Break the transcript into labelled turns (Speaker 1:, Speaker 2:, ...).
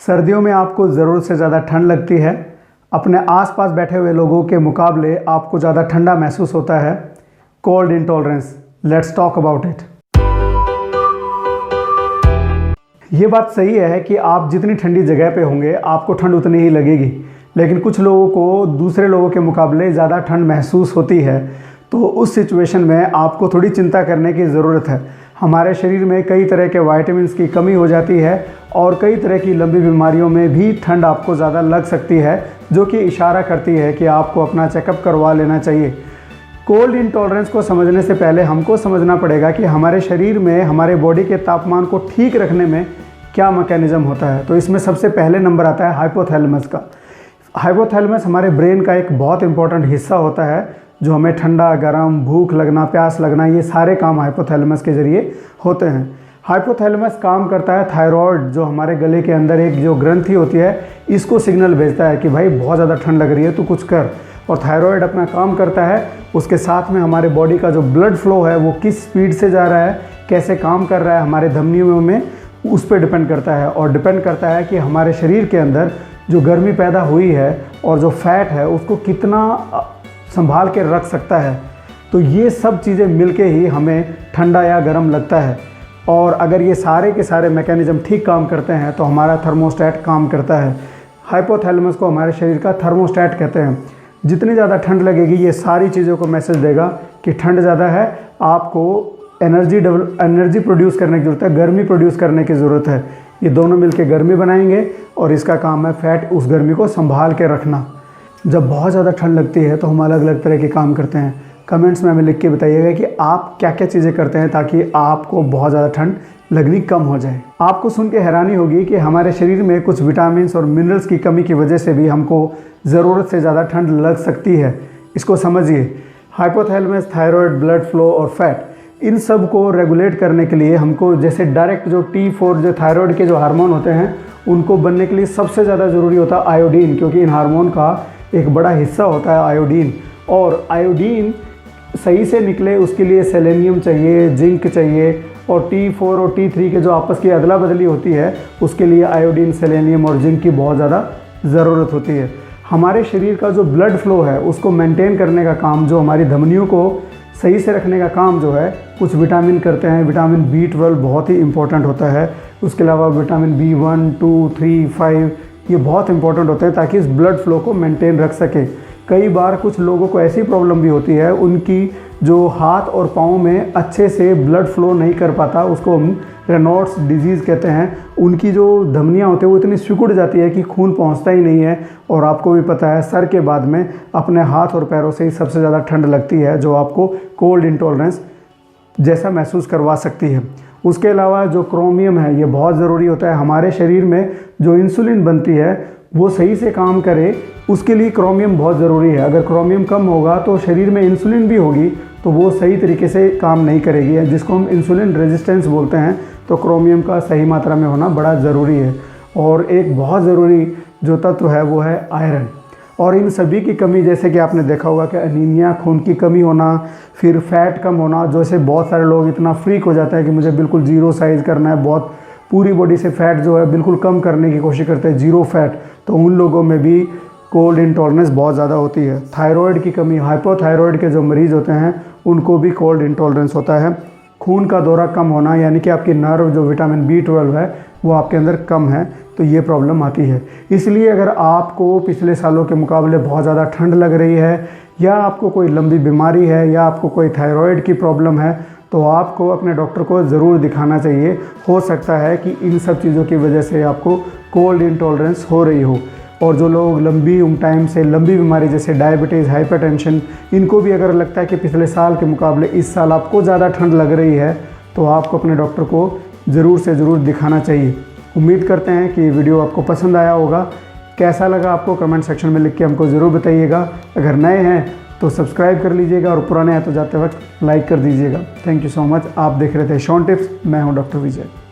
Speaker 1: सर्दियों में आपको ज़रूरत से ज़्यादा ठंड लगती है। अपने आसपास बैठे हुए लोगों के मुकाबले आपको ज़्यादा ठंडा महसूस होता है। Cold intolerance, let's talk about it. ये बात सही है कि आप जितनी ठंडी जगह पे होंगे आपको ठंड उतनी ही लगेगी, लेकिन कुछ लोगों को दूसरे लोगों के मुकाबले ज़्यादा ठंड महसूस होती है। तो उस सिचुएशन में आपको थोड़ी चिंता करने की ज़रूरत है। हमारे शरीर में कई तरह के विटामिन्स की कमी हो जाती है और कई तरह की लंबी बीमारियों में भी ठंड आपको ज़्यादा लग सकती है, जो कि इशारा करती है कि आपको अपना चेकअप करवा लेना चाहिए। कोल्ड इंटॉलरेंस को समझने से पहले हमको समझना पड़ेगा कि हमारे शरीर में हमारे बॉडी के तापमान को ठीक रखने में क्या मैकेनिज़्म होता है। तो इसमें सबसे पहले नंबर आता है हाइपोथैलेमस का। हाइपोथैलेमस हमारे ब्रेन का एक बहुत इंपॉर्टेंट हिस्सा होता है, जो हमें ठंडा, गर्म, भूख लगना, प्यास लगना, ये सारे काम हाइपोथैलेमस के ज़रिए होते हैं। हाइपोथैलेमस काम करता है थायराइड, जो हमारे गले के अंदर एक जो ग्रंथि होती है, इसको सिग्नल भेजता है कि भाई बहुत ज़्यादा ठंड लग रही है, तू कुछ कर। और थायराइड अपना काम करता है। उसके साथ में हमारे बॉडी का जो ब्लड फ्लो है वो किस स्पीड से जा रहा है, कैसे काम कर रहा है हमारे धमनियों में, उस पर डिपेंड करता है। और डिपेंड करता है कि हमारे शरीर के अंदर जो गर्मी पैदा हुई है और जो फैट है उसको कितना संभाल के रख सकता है। तो ये सब चीज़ें मिलके ही हमें ठंडा या गर्म लगता है। और अगर ये सारे के सारे मैकेनिज़्म ठीक काम करते हैं तो हमारा थर्मोस्टेट काम करता है। हाइपोथैलेमस को हमारे शरीर का थर्मोस्टेट कहते हैं। जितनी ज़्यादा ठंड लगेगी ये सारी चीज़ों को मैसेज देगा कि ठंड ज़्यादा है, आपको एनर्जी प्रोड्यूस करने की ज़रूरत है, गर्मी प्रोड्यूस करने की ज़रूरत है। ये दोनों मिलके गर्मी बनाएंगे और इसका काम है फैट, उस गर्मी को संभाल के रखना। जब बहुत ज़्यादा ठंड लगती है तो हम अलग अलग तरह के काम करते हैं। कमेंट्स में हमें लिख के बताइएगा कि आप क्या क्या चीज़ें करते हैं ताकि आपको बहुत ज़्यादा ठंड लगनी कम हो जाए। आपको सुन के हैरानी होगी कि हमारे शरीर में कुछ विटामिन्स और मिनरल्स की कमी की वजह से भी हमको ज़रूरत से ज़्यादा ठंड लग सकती है। इसको समझिए। हाइपोथैलेमस, थायराइड, ब्लड फ्लो और फैट, इन सब को रेगुलेट करने के लिए हमको जैसे डायरेक्ट जो T4 जो थायराइड के जो हार्मोन होते हैं उनको बनने के लिए सबसे ज़्यादा ज़रूरी होता है आयोडीन, क्योंकि इन हार्मोन का एक बड़ा हिस्सा होता है आयोडीन। और आयोडीन सही से निकले उसके लिए सेलेनियम चाहिए, जिंक चाहिए, और T4 और T3 के जो आपस की अदला बदली होती है उसके लिए आयोडीन, सेलेनियम और जिंक की बहुत ज़्यादा ज़रूरत होती है। हमारे शरीर का जो ब्लड फ्लो है उसको मेंटेन करने का काम, जो हमारी धमनियों को सही से रखने का काम जो है, कुछ विटामिन करते हैं। विटामिन B12 बहुत ही इंपॉर्टेंट होता है। उसके अलावा विटामिन B1, 2, 3, 5 ये बहुत इंपॉर्टेंट होते हैं ताकि इस ब्लड फ्लो को मेंटेन रख सके। कई बार कुछ लोगों को ऐसी प्रॉब्लम भी होती है, उनकी जो हाथ और पाँव में अच्छे से ब्लड फ्लो नहीं कर पाता, उसको हम रेनॉल्ड्स डिजीज़ कहते हैं। उनकी जो धमनियाँ होती है वो इतनी सिकुड़ जाती है कि खून पहुंचता ही नहीं है। और आपको भी पता है सर के बाद में अपने हाथ और पैरों से ही सबसे ज़्यादा ठंड लगती है, जो आपको कोल्ड इंटॉलरेंस जैसा महसूस करवा सकती है। उसके अलावा जो क्रोमियम है ये बहुत ज़रूरी होता है। हमारे शरीर में जो इंसुलिन बनती है वो सही से काम करे, उसके लिए क्रोमियम बहुत ज़रूरी है। अगर क्रोमियम कम होगा तो शरीर में इंसुलिन भी होगी तो वो सही तरीके से काम नहीं करेगी, जिसको हम इंसुलिन रेजिस्टेंस बोलते हैं। तो क्रोमियम का सही मात्रा में होना बड़ा ज़रूरी है। और एक बहुत ज़रूरी जो तत्व है वो है आयरन। और इन सभी की कमी, जैसे कि आपने देखा होगा कि एनीमिया, खून की कमी होना, फिर फैट कम होना, जैसे बहुत सारे लोग इतना फ्रीक हो जाते हैं कि मुझे बिल्कुल ज़ीरो साइज़ करना है, बहुत पूरी बॉडी से फैट जो है बिल्कुल कम करने की कोशिश करते हैं, ज़ीरो फैट। तो उन लोगों में भी कोल्ड इंटॉलरेंस बहुत ज़्यादा होती है। थायराइड की कमी, हाइपोथायराइड के जो मरीज़ होते हैं उनको भी कोल्ड इंटॉलरेंस होता है। खून का दौरा कम होना, यानी कि आपकी नर्व जो विटामिन B12 है वो आपके अंदर कम है, तो ये प्रॉब्लम आती है। इसलिए अगर आपको पिछले सालों के मुकाबले बहुत ज़्यादा ठंड लग रही है, या आपको कोई लंबी बीमारी है, या आपको कोई थायराइड की प्रॉब्लम है, तो आपको अपने डॉक्टर को ज़रूर दिखाना चाहिए। हो सकता है कि इन सब चीज़ों की वजह से आपको कोल्ड इंटॉलरेंस हो रही हो। और जो लोग लंबी टाइम से लंबी बीमारी जैसे डायबिटीज़, हाइपरटेंशन, इनको भी अगर लगता है कि पिछले साल के मुकाबले इस साल आपको ज़्यादा ठंड लग रही है, तो आपको अपने डॉक्टर को ज़रूर से ज़रूर दिखाना चाहिए। उम्मीद करते हैं कि वीडियो आपको पसंद आया होगा। कैसा लगा आपको कमेंट सेक्शन में लिख के हमको ज़रूर बताइएगा। अगर नए हैं तो सब्सक्राइब कर लीजिएगा और पुराने हैं तो जाते वक्त लाइक कर दीजिएगा। Thank you so much. आप देख रहे थे शॉन टिप्स, मैं हूँ डॉक्टर विजय।